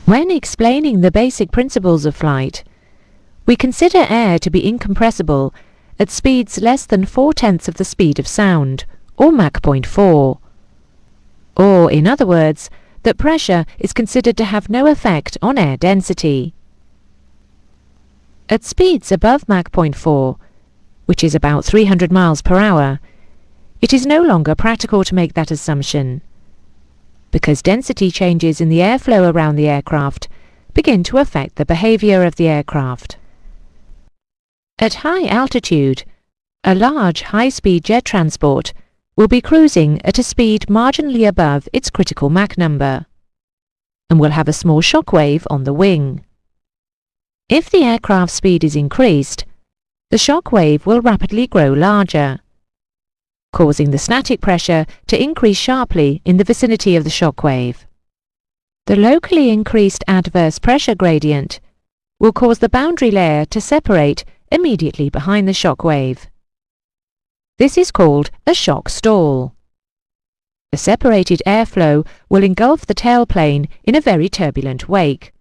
When explaining the basic principles of flight, we consider air to be incompressible at speeds less than 4/10 of the speed of sound, or Mach 0.4. Or, in other words, that pressure is considered to have no effect on air density. At speeds above Mach 0.4, which is about 300 miles per hour, it is no longer practical to make that assumption, because density changes in the airflow around the aircraft begin to affect the behavior of the aircraft. At high altitude, a large high-speed jet transport will be cruising at a speed marginally above its critical Mach number, and will have a small shock wave on the wing. If the aircraft speed is increased, the shock wave will rapidly grow larger, causing the static pressure to increase sharply in the vicinity of the shock wave. The locally increased adverse pressure gradient will cause the boundary layer to separate immediately behind the shock wave. This is called a shock stall. The separated airflow will engulf the tailplane in a very turbulent wake,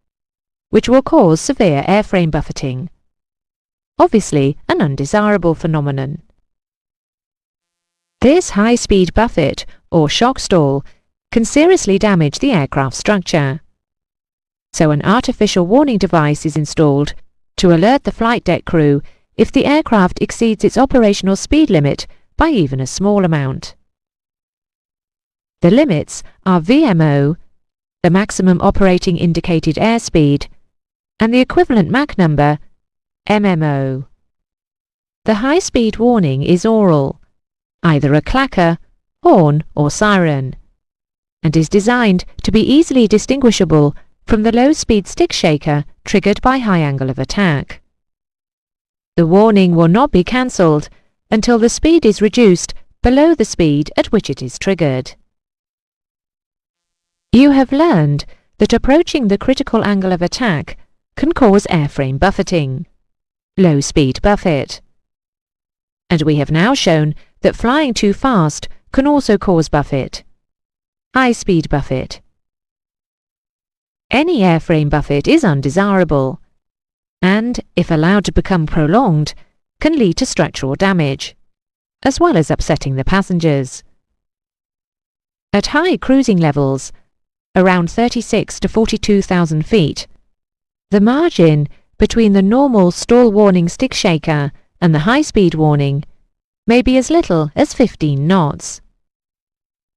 which will cause severe airframe buffeting, obviously an undesirable phenomenon. This high-speed buffet, or shock stall, can seriously damage the aircraft structure. So an artificial warning device is installed to alert the flight deck crew if the aircraft exceeds its operational speed limit by even a small amount. The limits are VMO, the maximum operating indicated airspeed, and the equivalent Mach number, MMO. The high-speed warning is oral, either a clacker, horn or siren, and is designed to be easily distinguishable from the low-speed stick shaker triggered by high angle of attack. The warning will not be cancelled until the speed is reduced below the speed at which it is triggered. You have learned that approaching the critical angle of attack can cause airframe buffeting, low-speed buffet. And we have now shown that flying too fast can also cause buffet, high-speed buffet. Any airframe buffet is undesirable, and, if allowed to become prolonged, can lead to structural damage, as well as upsetting the passengers. At high cruising levels, around 36 to 42,000 feet, the margin between the normal stall warning stick shaker and the high-speed warning may be as little as 15 knots.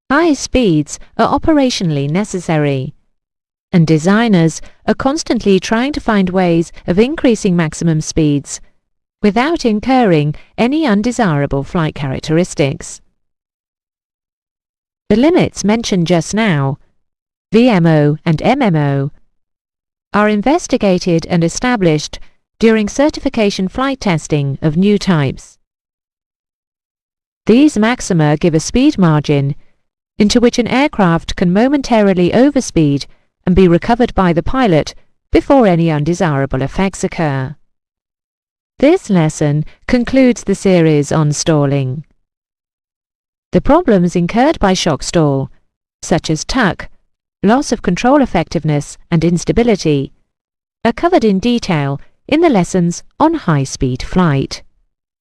High speeds are operationally necessary, and designers are constantly trying to find ways of increasing maximum speeds without incurring any undesirable flight characteristics. The limits mentioned just now, VMO and MMO, are investigated and established during certification flight testing of new types. These maxima give a speed margin into which an aircraft can momentarily overspeed and be recovered by the pilot before any undesirable effects occur. This lesson concludes the series on stalling. The problems incurred by shock stall, such as tuck, loss of control effectiveness and instability, are covered in detail in the lessons on high-speed flight.